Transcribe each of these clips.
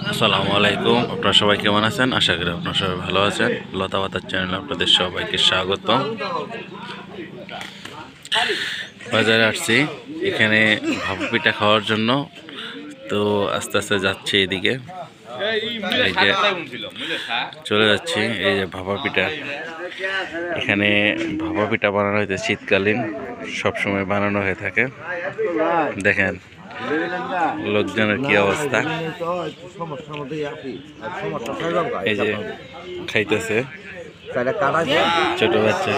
আসসালামু আলাইকুম। আপনারা সবাই কেমন আছেন? আশা করি আপনারা সবাই ভালো আছেন। লতা পাতার চ্যানেলে আপনাদের সবাইকে স্বাগত। বাজারে আসছি এখানে ভাপা পিঠা খাওয়ার জন্য, তো আস্তে আস্তে যাচ্ছি এদিকে। এই যে চলে যাচ্ছি, এই যে ভাপা পিঠা। এখানে ভাপা পিঠা বানানো হয়েছে শীতকালীন, সবসময় বানানো হয়ে থাকে। দেখেন লোকজনের কি অবস্থা, এই যে খাইতেছে ছোট বাচ্চা।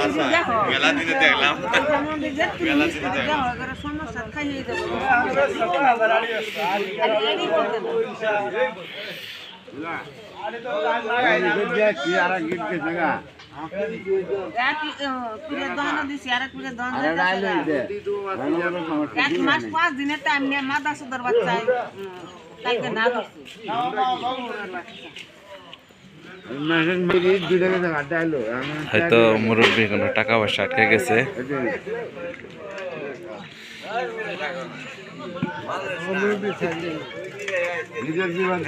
এক মাস 5 দিনের টাইম নিয়ে মাদা সুদর বাচ্চায় কালকে না করছি হয়তো মুরব্বী কোনো টাকা পয়সা আটকে গেছে। নিজের জীবন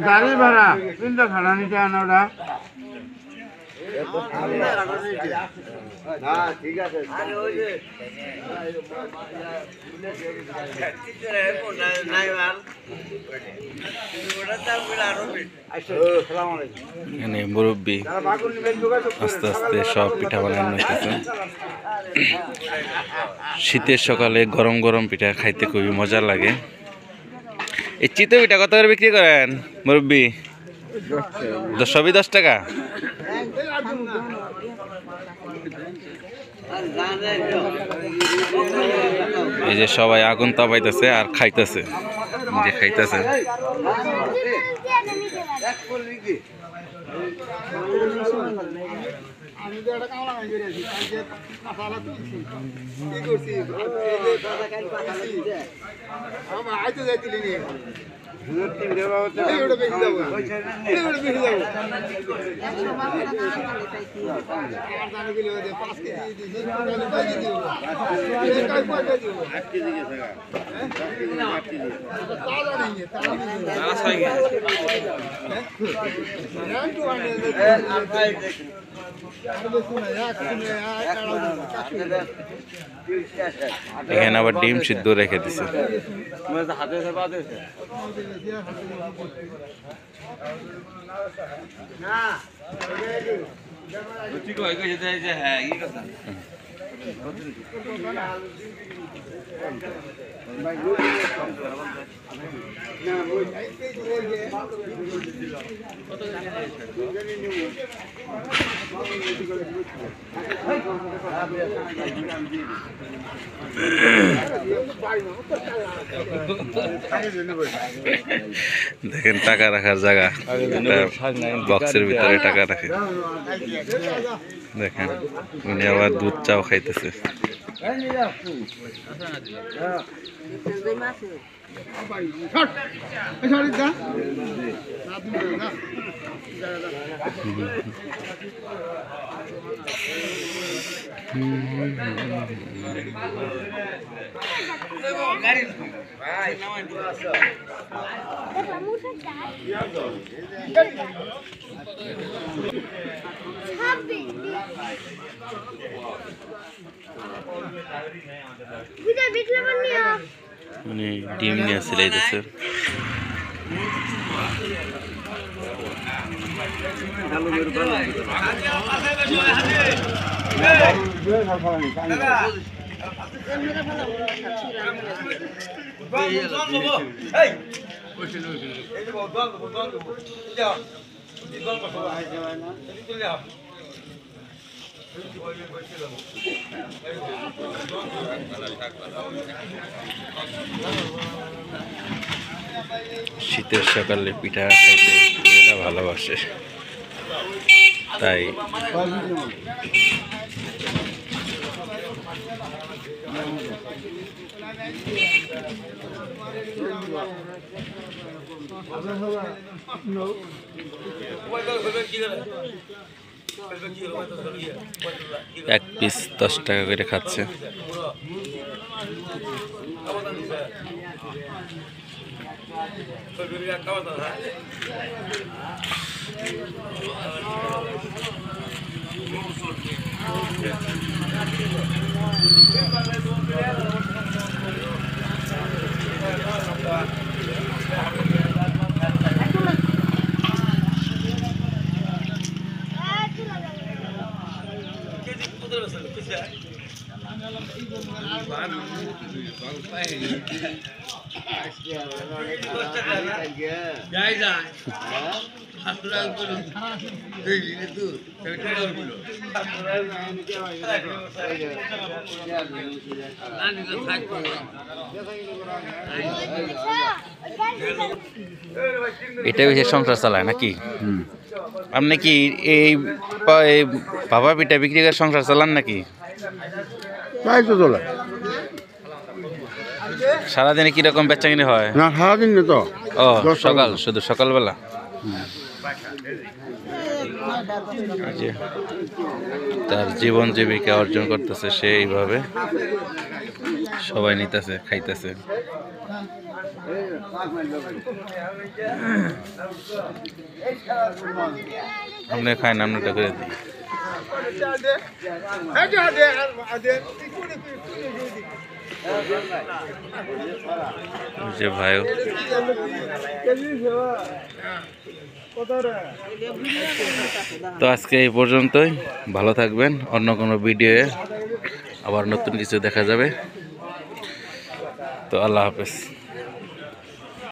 গাড়ি ভাড়া তিনটা ভাড়া নিতে আনা ওরা। ঠিক আছে এখানে মুরব্বী আস্তে আস্তে সব পিঠা বানানো হইতেছে। শীতের সকালে গরম গরম পিঠা খাইতে খুবই মজা লাগে। এই চিতই পিঠা কত করে বিক্রি করেন মুরব্বী? সবই 10 টাকা। এই যে সবাই আগুন তাপাইতেছে আর খাইতেছে, যে খাইতেছে। এখানে আবার ডিম সিদ্ধ রেখে দিছে। দেখেন টাকা রাখার জায়গা, বক্সের ভিতরে টাকা রাখে। দেখেন উনি আবার দুধ চাও খাইতেছে। মানে ডিম নিয়ে সিলাইতেছে। শীতের সকালে পিঠা খাইতে এরা ভালোবাসে, তাই এক পিস 10 টাকা করে খাচ্ছে। এটা বেশি সংসার চালায় নাকি? আপনি কি এই ভাপা পিঠা বিক্রি করে সংসার চালান নাকি? তাই তো চলে সারাদিনে কিরকম বেচাকিনি হয়? না, সারাদিন না তো। ও সকাল, শুধু সকালবেলা। এই যে তার জীবন জীবিকা অর্জন করতেছে সে এইভাবে, সবাই নিতেছে খাইতেছে। আপনি খাই না, আপনারটা করে দিই। যে ভাই তো আজকে এই পর্যন্তই। ভালো থাকবেন। অন্য কোনো ভিডিওয়ে আবার নতুন কিছু দেখা যাবে। তো আল্লাহ হাফেজ।